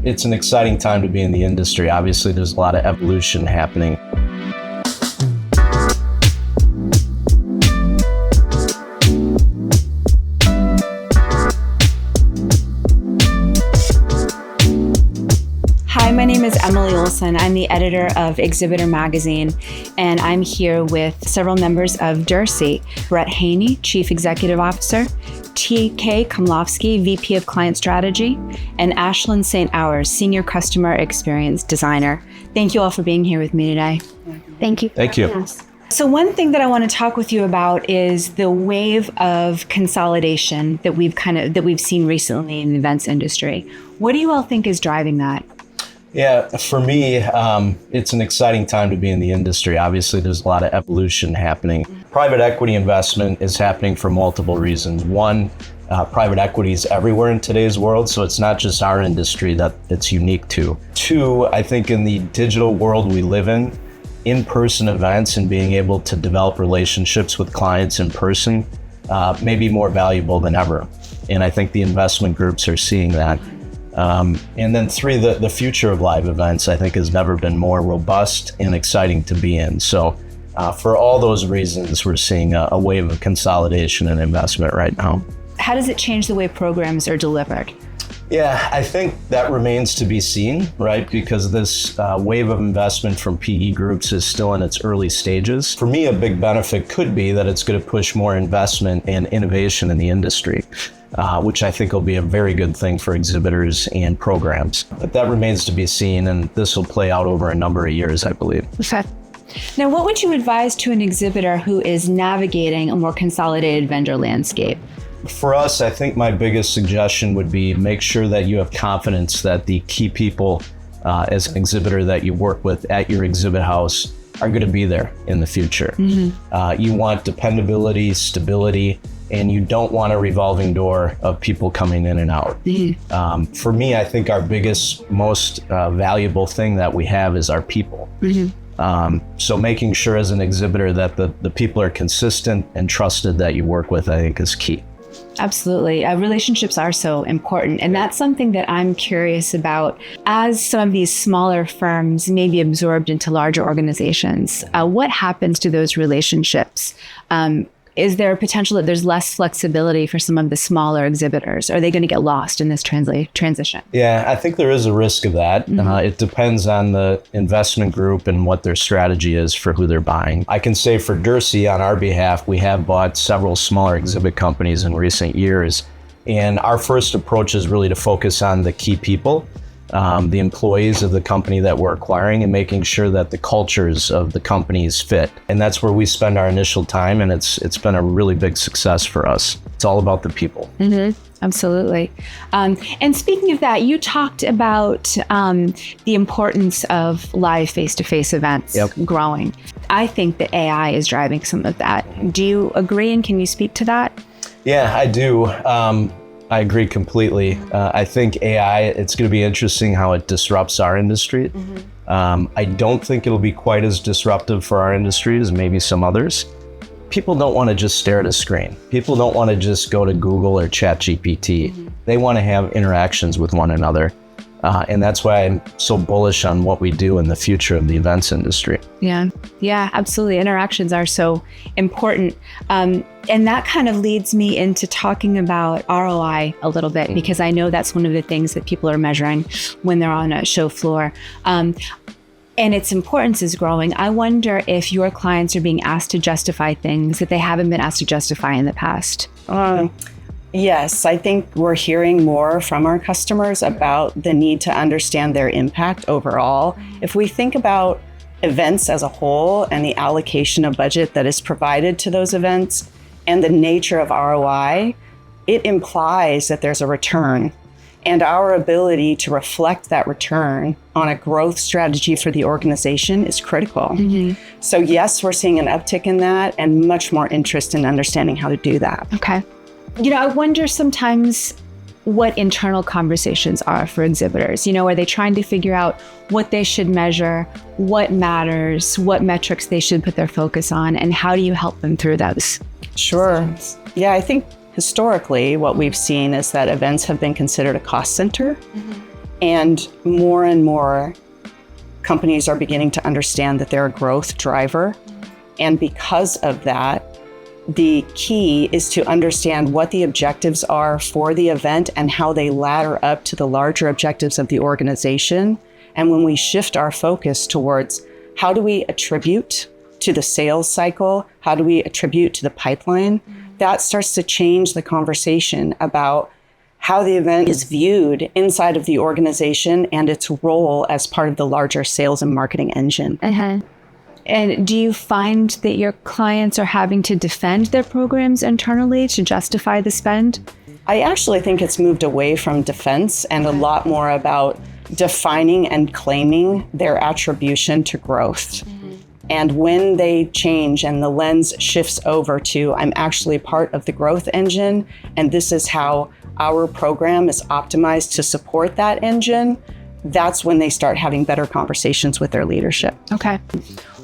It's an exciting time to be in the industry. Obviously, there's a lot of evolution happening. Hi, my name is Emily Olson. I'm the editor of EXHIBITOR Magazine, and I'm here with several members of Derse. Brett Haney, Chief Executive Officer, TK Komlofske, VP of Client Strategy, and Ashland St, Senior Customer Experience Designer. Thank you all for being here with me today. Thank you. Thank you. Yes. So one thing that I want to talk with you about is the wave of consolidation that we've seen recently in the events industry. What do you all think is driving that? Yeah, for me, it's an exciting time to be in the industry. Obviously, there's a lot of evolution happening. Private equity investment is happening for multiple reasons. One, private equity is everywhere in today's world, so it's not just our industry that it's unique to. Two, I think in the digital world we live in-person events and being able to develop relationships with clients in person may be more valuable than ever. And I think the investment groups are seeing that. And then three, the future of live events, I think, has never been more robust and exciting to be in. So for all those reasons, we're seeing a wave of consolidation and investment right now. How does it change the way programs are delivered? Yeah, I think that remains to be seen, right? Because this wave of investment from PE groups is still in its early stages. For me, a big benefit could be that it's going to push more investment and innovation in the industry. Which I think will be a very good thing for exhibitors and programs. But that remains to be seen, and this will play out over a number of years, I believe. Okay. Now, what would you advise to an exhibitor who is navigating a more consolidated vendor landscape? For us, I think my biggest suggestion would be make sure that you have confidence that the key people as an exhibitor that you work with at your exhibit house are going to be there in the future. Mm-hmm. You want dependability, stability, and you don't want a revolving door of people coming in and out. Mm-hmm. For me, I think our biggest, most valuable thing that we have is our people. Mm-hmm. So making sure as an exhibitor that the people are consistent and trusted that you work with, I think is key. Absolutely. Relationships are so important. And that's something that I'm curious about. As some of these smaller firms may be absorbed into larger organizations, what happens to those relationships? Is there a potential that there's less flexibility for some of the smaller exhibitors? Are they going to get lost in this transition? Yeah, I think there is a risk of that. Mm-hmm. It depends on the investment group and what their strategy is for who they're buying. I can say for Derse, on our behalf, we have bought several smaller exhibit companies in recent years. And our first approach is really to focus on the key people, the employees of the company that we're acquiring, and making sure that the cultures of the companies fit. And that's where we spend our initial time, and it's been a really big success for us. It's all about the people. Mm-hmm. Absolutely. And speaking of that, you talked about the importance of live face-to-face events growing. I think that AI is driving some of that. Mm-hmm. Do you agree, and can you speak to that? Yeah, I do. I agree completely. I think AI, it's going to be interesting how it disrupts our industry. Mm-hmm. I don't think it'll be quite as disruptive for our industry as maybe some others. People don't want to just stare at a screen. People don't want to just go to Google or ChatGPT. Mm-hmm. They want to have interactions with one another. And that's why I'm so bullish on what we do in the future of the events industry. Yeah, absolutely. Interactions are so important. And that kind of leads me into talking about ROI a little bit, because I know that's one of the things that people are measuring when they're on a show floor. And its importance is growing. I wonder if your clients are being asked to justify things that they haven't been asked to justify in the past. Yes, I think we're hearing more from our customers about the need to understand their impact overall. If we think about events as a whole and the allocation of budget that is provided to those events and the nature of ROI, it implies that there's a return. And our ability to reflect that return on a growth strategy for the organization is critical. Mm-hmm. So yes, we're seeing an uptick in that and much more interest in understanding how to do that. Okay. I wonder sometimes what internal conversations are for exhibitors. Are they trying to figure out what they should measure, what matters, what metrics they should put their focus on, and how do you help them through those? Sure. Yeah, I think historically what we've seen is that events have been considered a cost center. Mm-hmm. And more companies are beginning to understand that they're a growth driver. And because of that, the key is to understand what the objectives are for the event and how they ladder up to the larger objectives of the organization. And when we shift our focus towards how do we attribute to the sales cycle, how do we attribute to the pipeline, that starts to change the conversation about how the event is viewed inside of the organization and its role as part of the larger sales and marketing engine. And do you find that your clients are having to defend their programs internally to justify the spend? I actually think it's moved away from defense and a lot more about defining and claiming their attribution to growth. And when they change and the lens shifts over to, I'm actually part of the growth engine, and this is how our program is optimized to support that engine, that's when they start having better conversations with their leadership. Okay.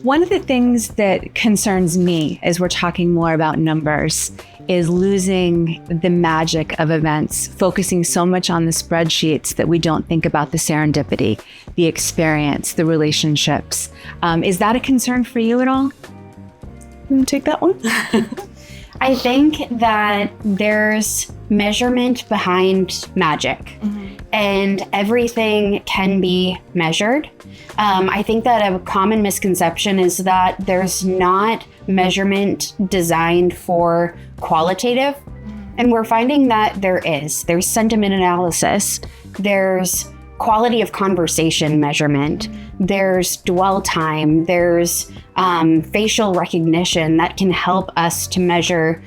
One of the things that concerns me as we're talking more about numbers is losing the magic of events, focusing so much on the spreadsheets that we don't think about the serendipity, the experience, the relationships. Is that a concern for you at all? You take that one? I think that there's measurement behind magic, and everything can be measured. I think that a common misconception is that there's not measurement designed for qualitative, and we're finding that there is. There's sentiment analysis, there's quality of conversation measurement, there's dwell time, there's facial recognition that can help us to measure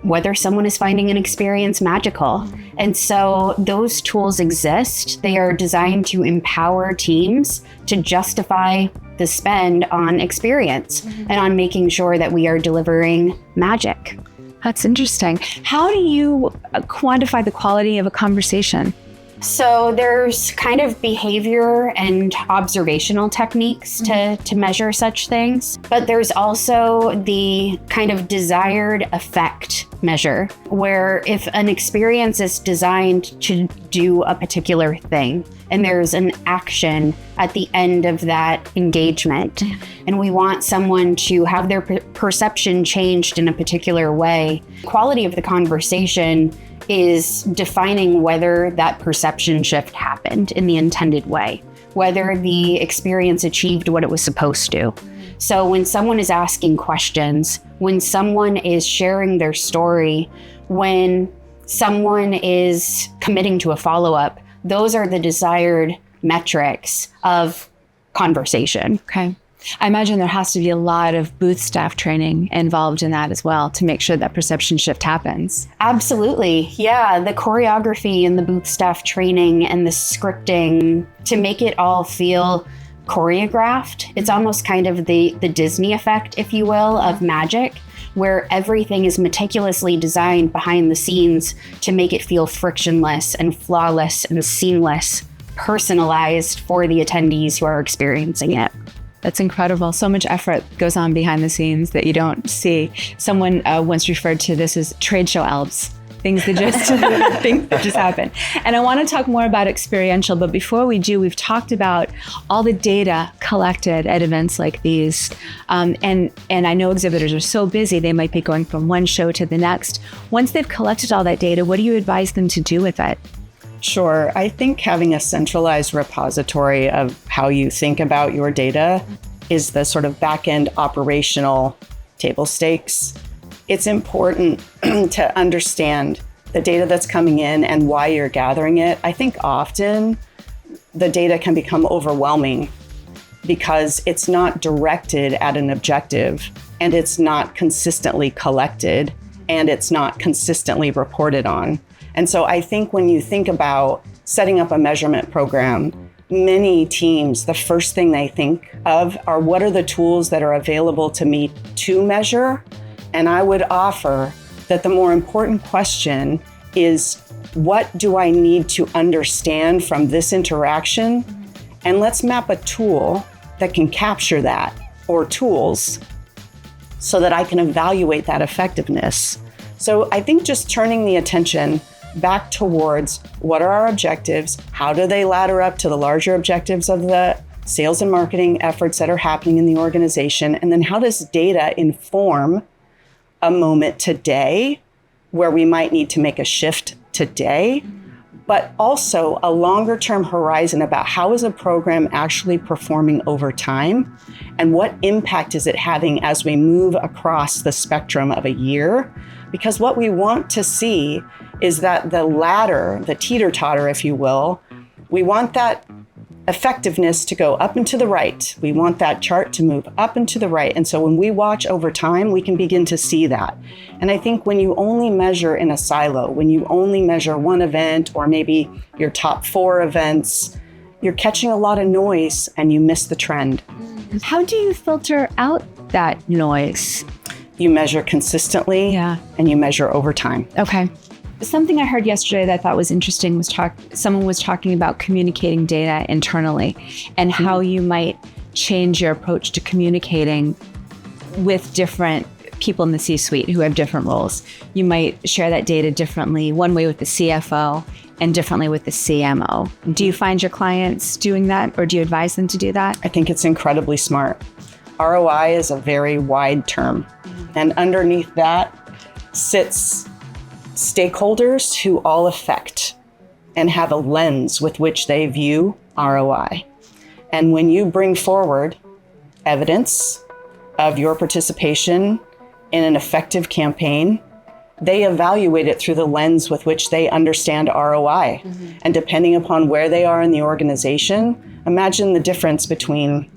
whether someone is finding an experience magical. And so those tools exist. They are designed to empower teams to justify the spend on experience and on making sure that we are delivering magic. That's interesting. How do you quantify the quality of a conversation? So there's kind of behavior and observational techniques to measure such things, but there's also the kind of desired effect measure, where if an experience is designed to do a particular thing and there's an action at the end of that engagement, and we want someone to have their perception changed in a particular way, quality of the conversation is defining whether that perception shift happened in the intended way, whether the experience achieved what it was supposed to. So when someone is asking questions, when someone is sharing their story, when someone is committing to a follow-up, those are the desired metrics of conversation. Okay. I imagine there has to be a lot of booth staff training involved in that as well to make sure that perception shift happens. Absolutely. Yeah. The choreography and the booth staff training and the scripting to make it all feel choreographed. It's almost kind of the Disney effect, if you will, of magic, where everything is meticulously designed behind the scenes to make it feel frictionless and flawless and seamless, personalized for the attendees who are experiencing it. That's incredible. So much effort goes on behind the scenes that you don't see. Someone once referred to this as trade show elves, things that just happen. And I want to talk more about experiential, but before we do, we've talked about all the data collected at events like these. And I know exhibitors are so busy, they might be going from one show to the next. Once they've collected all that data, what do you advise them to do with it? Sure. I think having a centralized repository of how you think about your data is the sort of back-end operational table stakes. It's important to understand the data that's coming in and why you're gathering it. I think often the data can become overwhelming because it's not directed at an objective, and it's not consistently collected, and it's not consistently reported on. And so I think when you think about setting up a measurement program, many teams, the first thing they think of are what are the tools that are available to me to measure? And I would offer that the more important question is, what do I need to understand from this interaction? And let's map a tool that can capture that, or tools, so that I can evaluate that effectiveness. So I think just turning the attention back towards what are our objectives? How do they ladder up to the larger objectives of the sales and marketing efforts that are happening in the organization? And then how does data inform a moment today where we might need to make a shift today, but also a longer term horizon about how is a program actually performing over time and what impact is it having as we move across the spectrum of a year? Because what we want to see is that the ladder, the teeter-totter, if you will, we want that effectiveness to go up and to the right. We want that chart to move up and to the right. And so when we watch over time, we can begin to see that. And I think when you only measure in a silo, when you only measure one event or maybe your top 4 events, you're catching a lot of noise and you miss the trend. How do you filter out that noise? You measure consistently and you measure over time. Okay. Something I heard yesterday that I thought was interesting was someone was talking about communicating data internally and how you might change your approach to communicating with different people in the C-suite who have different roles. You might share that data differently, one way with the CFO and differently with the CMO. Do you find your clients doing that, or do you advise them to do that? I think it's incredibly smart. ROI is a very wide term, and underneath that sits stakeholders who all affect and have a lens with which they view ROI. And when you bring forward evidence of your participation in an effective campaign, they evaluate it through the lens with which they understand ROI. And depending upon where they are in the organization, imagine the difference between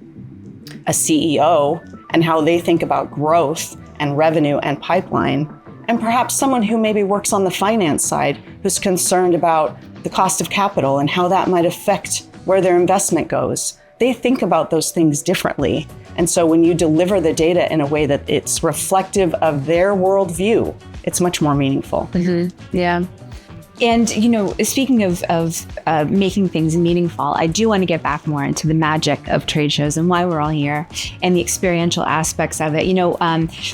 a CEO and how they think about growth and revenue and pipeline, and perhaps someone who maybe works on the finance side who's concerned about the cost of capital and how that might affect where their investment goes. They think about those things differently. And so when you deliver the data in a way that it's reflective of their worldview, it's much more meaningful. Yeah. And, you know, speaking of making things meaningful, I do want to get back more into the magic of trade shows and why we're all here and the experiential aspects of it, you know,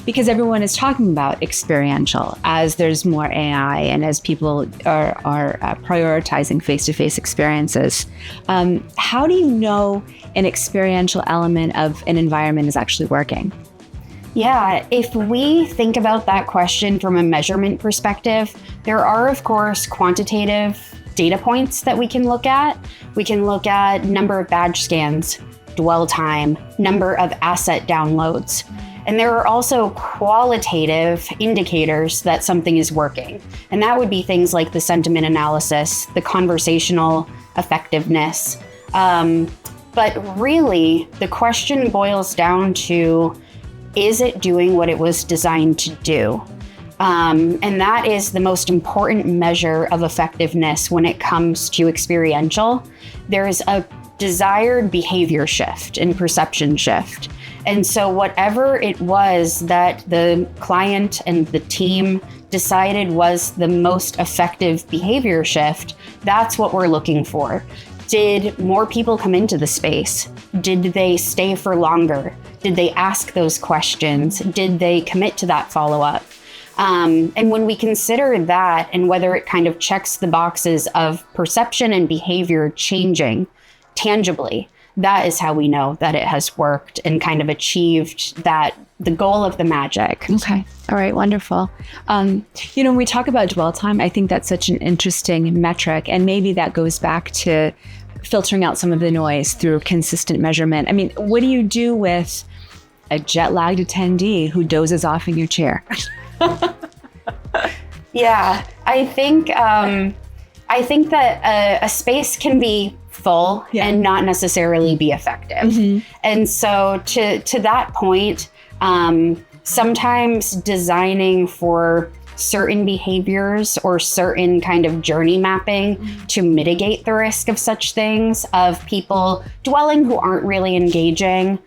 because everyone is talking about experiential as there's more AI and as people are prioritizing face-to-face experiences. How do you know an experiential element of an environment is actually working? Yeah, if we think about that question from a measurement perspective, there are, of course, quantitative data points that we can look at. We can look at number of badge scans, dwell time, number of asset downloads. And there are also qualitative indicators that something is working. And that would be things like the sentiment analysis, the conversational effectiveness. But really, the question boils down to, is it doing what it was designed to do? And that is the most important measure of effectiveness when it comes to experiential. There's a desired behavior shift and perception shift. And so whatever it was that the client and the team decided was the most effective behavior shift, that's what we're looking for. Did more people come into the space? Did they stay for longer? Did they ask those questions? Did they commit to that follow-up? And when we consider that and whether it kind of checks the boxes of perception and behavior changing tangibly, that is how we know that it has worked and kind of achieved the goal of the magic. Okay. All right. Wonderful. You know, when we talk about dwell time, I think that's such an interesting metric. And maybe that goes back to filtering out some of the noise through consistent measurement. I mean, what do you do with a jet-lagged attendee who dozes off in your chair? Yeah, I think that a space can be full and not necessarily be effective. And so to that point, sometimes designing for certain behaviors or certain kind of journey mapping to mitigate the risk of such things, of people dwelling who aren't really engaging,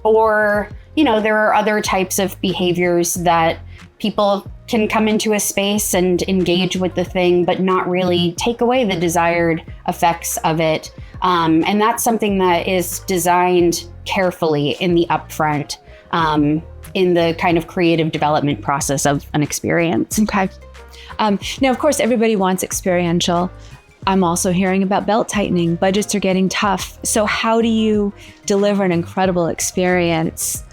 or, you know, there are other types of behaviors that people can come into a space and engage with the thing, but not really take away the desired effects of it. And that's something that is designed carefully in the upfront, in the kind of creative development process of an experience. Okay. Now, of course, everybody wants experiential. I'm also hearing about belt tightening. Budgets are getting tough. So how do you deliver an incredible experience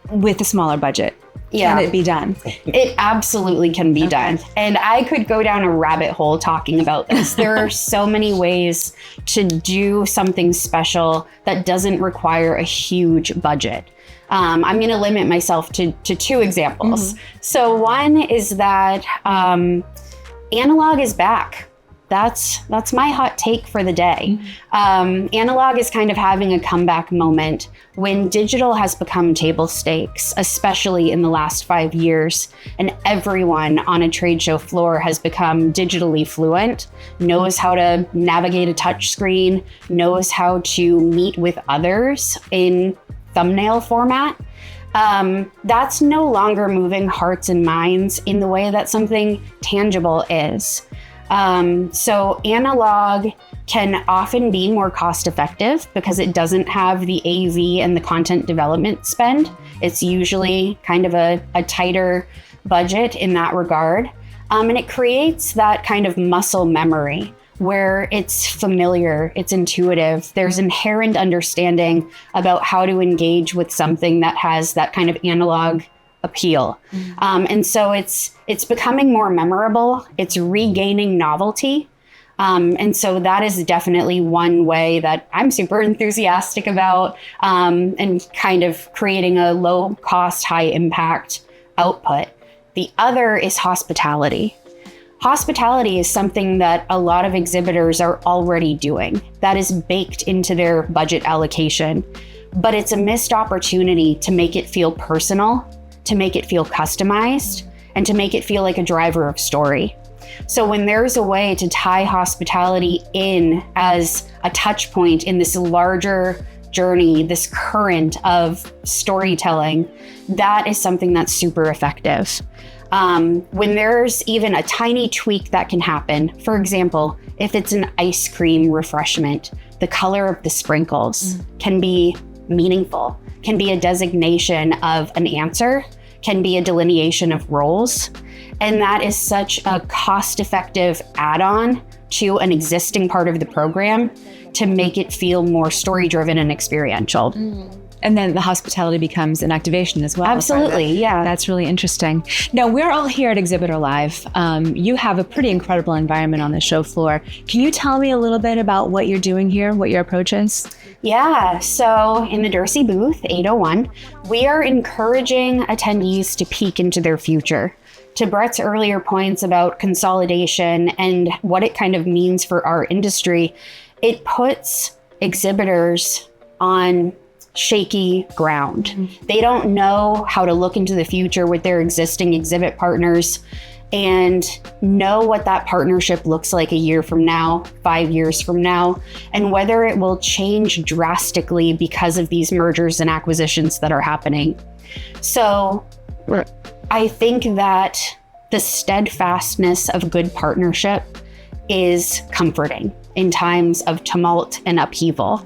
with a smaller budget? Yeah. Can it be done? It absolutely can be done. And I could go down a rabbit hole talking about this. There are so many ways to do something special that doesn't require a huge budget. I'm going to limit myself to 2 examples. So one is that analog is back. That's my hot take for the day. Analog is kind of having a comeback moment when digital has become table stakes, especially in the last 5 years, and everyone on a trade show floor has become digitally fluent, knows how to navigate a touch screen, knows how to meet with others in thumbnail format. That's no longer moving hearts and minds in the way that something tangible is. So analog can often be more cost effective because it doesn't have the AV and the content development spend. It's usually kind of a tighter budget in that regard. And it creates that kind of muscle memory where it's familiar, it's intuitive, there's inherent understanding about how to engage with something that has that kind of analog appeal. And so it's becoming more memorable. It's regaining novelty. And so that is definitely one way that I'm super enthusiastic about, and kind of creating a low cost, high impact output. The other is hospitality. Hospitality is something that a lot of exhibitors are already doing. That is baked into their budget allocation, but it's a missed opportunity to make it feel personal, to make it feel customized, and to make it feel like a driver of story. So when there's a way to tie hospitality in as a touch point in this larger journey, this current of storytelling, that is something that's super effective. When there's even a tiny tweak that can happen, for example, if it's an ice cream refreshment, the color of the sprinkles can be meaningful, can be a designation of an answer, can be a delineation of roles. And that is such a cost-effective add-on to an existing part of the program to make it feel more story-driven and experiential. And then the hospitality becomes an activation as well. Absolutely, yeah. That's really interesting. Now, we're all here at EXHIBITOR Live. You have a pretty incredible environment on the show floor. Can you tell me a little bit about what you're doing here, what your approach is? Yeah, so in the Derse booth, 801, we are encouraging attendees to peek into their future. To Brett's earlier points about consolidation and what it kind of means for our industry, it puts exhibitors on shaky ground. They don't know how to look into the future with their existing exhibit partners and know what that partnership looks like a year from now, 5 years from now, and whether it will change drastically because of these mergers and acquisitions that are happening. So I think that the steadfastness of good partnership is comforting in times of tumult and upheaval.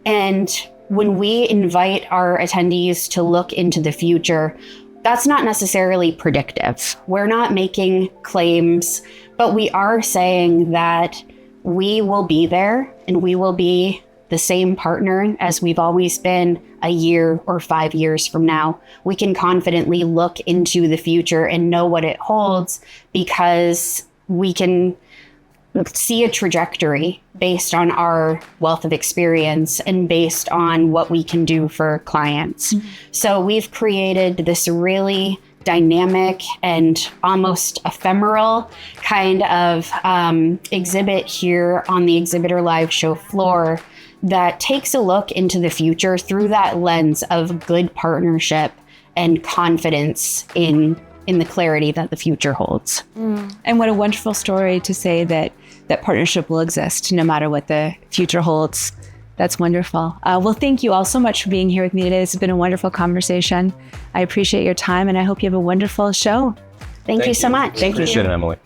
And when we invite our attendees to look into the future, that's not necessarily predictive. We're not making claims, but we are saying that we will be there and we will be the same partner as we've always been a year or 5 years from now. We can confidently look into the future and know what it holds because we can see a trajectory based on our wealth of experience and based on what we can do for clients. So we've created this really dynamic and almost ephemeral kind of exhibit here on the EXHIBITOR Live show floor that takes a look into the future through that lens of good partnership and confidence in the clarity that the future holds. And what a wonderful story to say that partnership will exist no matter what the future holds. That's wonderful. Well, thank you all so much for being here with me today. This has been a wonderful conversation. I appreciate your time and I hope you have a wonderful show. Thank you so much. Appreciate it, Emily.